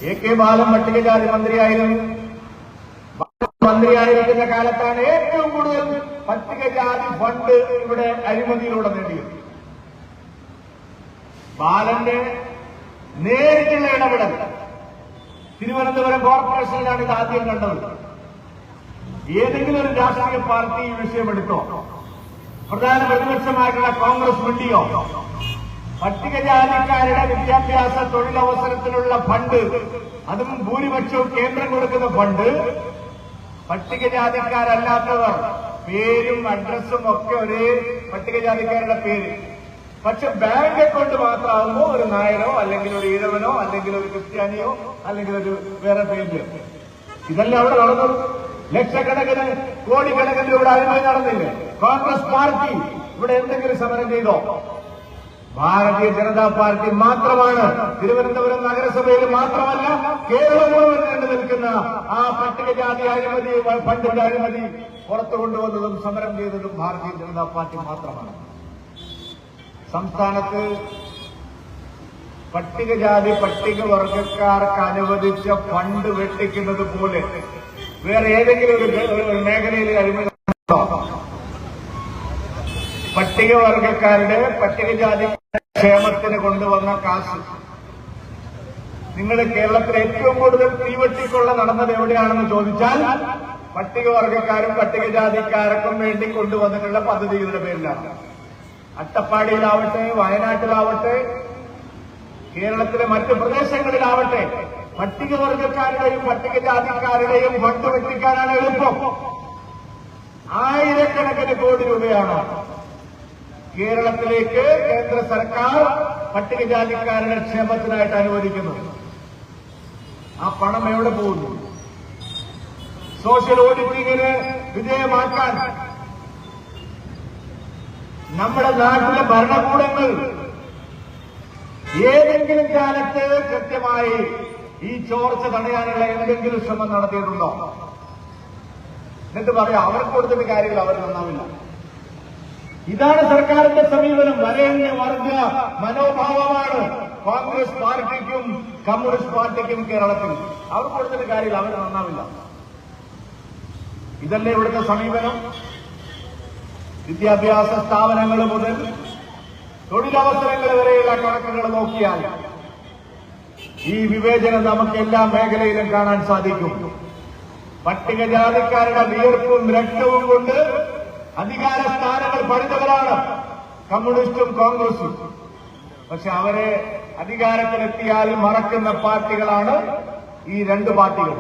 AK ബാലൻ പട്ടികജാതി മന്ത്രിയായിരുന്നു. മന്ത്രിയായിരിക്കുന്ന കാലത്താണ് ഏറ്റവും കൂടുതൽ പട്ടികജാതി ഫണ്ട് ഇവിടെ അഴിമതിയിലൂടെ നേടിയത്. ബാലന്റെ നേരിട്ടുള്ള ഇടപെടൽ തിരുവനന്തപുരം കോർപ്പറേഷനിലാണ് ഇത് ആദ്യം കണ്ടത്. ഏതെങ്കിലും ഒരു രാഷ്ട്രീയ പാർട്ടി ഈ വിഷയമെടുത്തോ? പ്രധാന പ്രതിപക്ഷമായിട്ടുള്ള കോൺഗ്രസ് മിണ്ടിയോ? പട്ടികജാതിക്കാരുടെ വിദ്യാഭ്യാസ തൊഴിലവസരത്തിനുള്ള ഫണ്ട്, അതും ഭൂരിപക്ഷവും കേന്ദ്രം കൊടുക്കുന്ന ഫണ്ട്, പട്ടികജാതിക്കാരല്ലാത്തവർ പേരും അഡ്രസ്സും ഒക്കെ ഒരേ പട്ടികജാതിക്കാരുടെ പേര്, പക്ഷെ ബാങ്ക് അക്കൗണ്ട് മാത്രമാകുമ്പോൾ ഒരു നായരോ അല്ലെങ്കിൽ ഒരു ഈഴവനോ അല്ലെങ്കിൽ ഒരു ക്രിസ്ത്യാനിയോ അല്ലെങ്കിൽ ഒരു വേറെ പേര്. ഇതല്ല അവിടെ നടന്നത്. ലക്ഷക്കണക്കിന് കോടിക്കണക്കിന് ഇവിടെ അഴിമതി നടന്നില്ലേ? കോൺഗ്രസ് പാർട്ടി ഇവിടെ എന്തെങ്കിലും സമരം ചെയ്തോ? ഭാരതീയ ജനതാ പാർട്ടി മാത്രമാണ് തിരുവനന്തപുരം നഗരസഭയിൽ മാത്രമല്ല കേരളം മുഴുവൻ കണ്ടു നിൽക്കുന്ന ആ പട്ടികജാതി അഴിമതി, ഫണ്ടിന്റെ അഴിമതി പുറത്തു കൊണ്ടുവന്നതും സമരം ചെയ്തതും ഭാരതീയ ജനതാ പാർട്ടി മാത്രമാണ്. സംസ്ഥാനത്ത് പട്ടികജാതി പട്ടികവർഗക്കാർക്ക് അനുവദിച്ച ഫണ്ട് വെട്ടിക്കുന്നത് പോലെ വേറെ ഏതെങ്കിലും ഒരു മേഖലയിൽ അഴിമതി ഉണ്ടോ? പട്ടികവർഗക്കാരുടെ പട്ടികജാതി ക്ഷേമത്തിന് കൊണ്ടുവന്ന കാശ് നിങ്ങൾ കേരളത്തിൽ ഏറ്റവും കൂടുതൽ തീവെട്ടിക്കൊള്ള നടന്നത് എവിടെയാണെന്ന് ചോദിച്ചാൽ പട്ടികവർഗക്കാരും പട്ടികജാതിക്കാർക്കും വേണ്ടി കൊണ്ടുവന്നിട്ടുള്ള പദ്ധതികളുടെ പേരിലാണ്. അട്ടപ്പാടിയിലാവട്ടെ, വയനാട്ടിലാവട്ടെ, കേരളത്തിലെ മറ്റ് പ്രദേശങ്ങളിലാവട്ടെ, പട്ടികവർഗക്കാരുടെയും പട്ടികജാതിക്കാരുടെയും ഫണ്ട് വെട്ടിക്കാനാണ് എളുപ്പം. ആയിരക്കണക്കിന് കോടി രൂപയാണ് കേരളത്തിലേക്ക് കേന്ദ്ര സർക്കാർ പട്ടികജാതിക്കാരുടെ ക്ഷേമത്തിനായിട്ട് അനുവദിക്കുന്നു. ആ പണം എവിടെ പോകുന്നു? സോഷ്യൽ ഓഡിറ്റിങ്ങിന് വിധേയമാക്കാൻ നമ്മുടെ നാട്ടിലെ ഭരണകൂടങ്ങൾ ഏതെങ്കിലും കാലത്ത് കൃത്യമായി ഈ ചോർച്ച തടയാനുള്ള എന്തെങ്കിലും ശ്രമം നടത്തിയിട്ടുണ്ടോ? എന്നിട്ട് പറയാം അവർക്ക് കൊടുത്തിട്ട് കാര്യങ്ങൾ അവർ നന്നാവില്ല. ഇതാണ് സർക്കാരിന്റെ സമീപനം. വരേണ്യ വർഗ മനോഭാവമാണ് കോൺഗ്രസ് പാർട്ടിക്കും കമ്മ്യൂണിസ്റ്റ് പാർട്ടിക്കും കേരളത്തിൽ. അവർക്ക് കൊടുത്തിട്ട് കാര്യമില്ല, അവർ നന്നാവില്ല. ഇതല്ലേ ഇവിടുത്തെ സമീപനം? വിദ്യാഭ്യാസ സ്ഥാപനങ്ങൾ മുതൽ തൊഴിലവസരങ്ങൾ വരെയുള്ള കണക്കുകൾ നോക്കിയാൽ ഈ വിവേചനം നമുക്ക് എല്ലാ മേഖലയിലും കാണാൻ സാധിക്കും. പട്ടികജാതിക്കാരുടെ വിയർപ്പും രക്തവും കൊണ്ട് അധികാര സ്ഥാനങ്ങൾ പണിതവരാണ് കമ്മ്യൂണിസ്റ്റും കോൺഗ്രസും. പക്ഷെ അവരെ അധികാരത്തിലെത്തിയാൽ മറക്കുന്ന പാർട്ടികളാണ് ഈ രണ്ട് പാർട്ടികൾ.